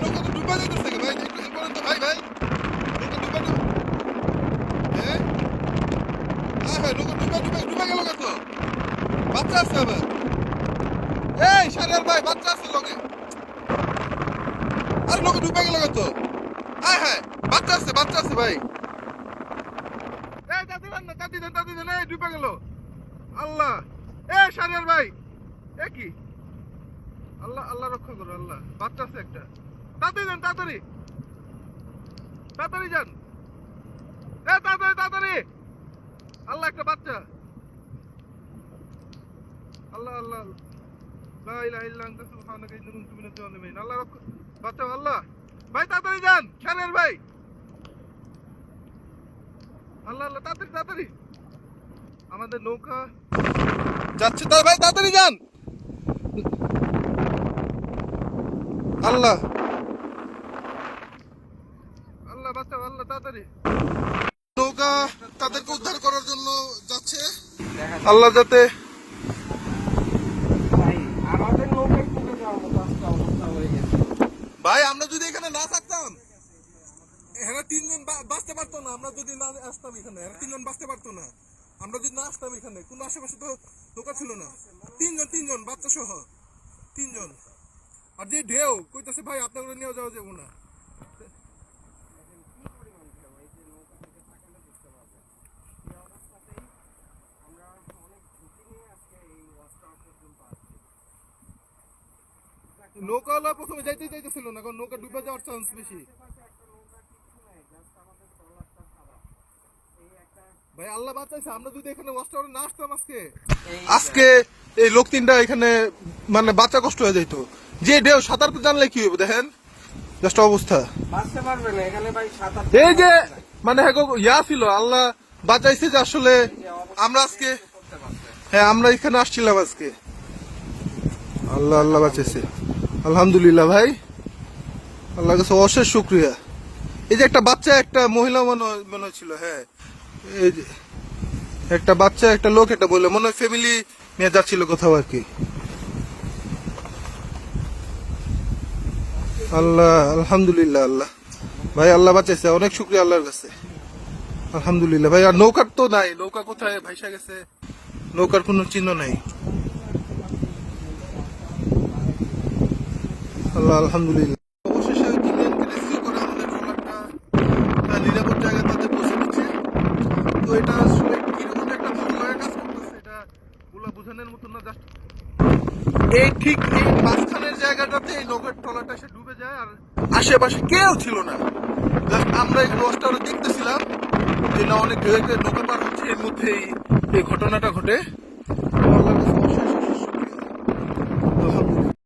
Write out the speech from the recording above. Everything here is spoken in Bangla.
নৌকা তো ডুবে যেতেছে ভাই, একটু হেল্প করেন তো ভাই ভাই। নৌকা ডুবে হ্যাঁ হ্যাঁ নৌকা ডুবে গেল কত, বাচ্চা আছে আবার। এই সারার ভাই বাচ্চা আছে লগে, আরে নৌকা ডুবে গেল কত। হ্যাঁ হ্যাঁ বাচ্চা আছে ভাই। এই তাড়াতাড়ি দেন এই ডুবে গেল। আল্লাহ, এ সারার ভাই এ কি, আল্লাহ আল্লাহ রক্ষা করো আল্লাহ, বাচ্চা আছে একটা। তাড়াতাড়ি যান তাড়াতাড়ি যান, এ তাড়াতাড়ি। আল্লাহ একটা বাচ্চা, আল্লাহ আল্লাহ লা ইলাহা ইল্লা আনতা সুবহানাকা ইন্নী কুনতু মিনাজ জালিমিন। আল্লাহ রক্ষা, বাচ্চা আল্লাহ। ভাই তাড়াতাড়ি যান শানের ভাই, আল্লাহ আল্লাহ তাড়াতাড়ি। আমাদের নৌকা যাচ্ছে তো ভাই, তাড়াতাড়ি যান। আল্লাহ আল্লাহ বাচ্চা আল্লাহ তাড়াতাড়ি। নৌকা তাদেরকে উদ্ধার করার জন্য যাচ্ছে, আল্লাহ যাতে। ভাই আমরা যদি এখানে না থাকতাম, এখানে তিনজন বাঁচতে পারতো না। আমরা যদি না আসতাম এখানে, তিনজন বাঁচতে পারতো না। আমরা যদি না আসতাম এখানে, কোনো আশেপাশে তো নৌকা ছিল না। তিনজন বাচ্চা সহ তিনজন। আর যে ঢেউ কইতাছে ভাই আপনাকে নিয়ে যাওয়া যাবো না। নৌকাওয়ালা প্রথমে যাইতেছিল না, কারণ নৌকা ডুবে যাওয়ার চান্স বেশি। ভাই আল্লাহ বাঁচাইছে, আমরা যদি এখানে ওয়াচ টাওয়ারে না আসতাম আজকে এই লোক তিনটা এখানে মানে বাচ্চা কষ্ট হয়ে যাইতো। যে ঢেউ সাঁতারতে জানলে কি হবে দেখেন, জাস্ট অবস্থা। এই যে মানে ইয়া ছিল, আল্লাহ বাঁচাইছে যে আসলে আমরা আজকে, হ্যাঁ আমরা এখানে আসছিলাম আজকে। আল্লাহ আল্লাহ বাঁচাইছে, আলহামদুলিল্লাহ ভাই, আল্লাহ কাছে অশেষ শুকরিয়া। এই যে একটা বাচ্চা একটা মহিলা মনে হচ্ছিল, হ্যাঁ এই যে একটা বাচ্চা একটা লোক একটা মহিলা, মনে হয় ফ্যামিলি নিয়ে যাচ্ছিল কোথাও আর কি। আল্লাহ আলহামদুলিল্লাহ, আল্লাহ ভাই আল্লাহ বাঁচাইছে, অনেক শুকরিয়া আল্লাহর কাছে, আলহামদুলিল্লাহ ভাই। আর নৌকার তো নাই, নৌকা কোথায় ভাইসা গেছে, নৌকার কোনো চিহ্ন নাই। আল্লাহ আলহামদুলিল্লাহ। অবশেষে ওই তিনজনকে রেস্কিউ করে আমাদের ট্রলারটা নিরাপদ জায়গায় তাদের পৌঁছে দিচ্ছে। তো এটা আসলে কিরকম একটা ভালো লাগা কাজ করতেছে, এটা বলা বোঝানোর মতো না। জাস্ট এই ঠিক এই মাঝখানের জায়গাটাতে এই নৌকার ট্রলারটা এসে ডুবে যায়, আর আশেপাশে কেউ ছিল না। জাস্ট আমরা এই লসটা দেখতেছিলাম যে না অনেক নৌকা পার হচ্ছে, এর মধ্যে এই ঘটনাটা ঘটে। আল্লাহর কাছে অশেষ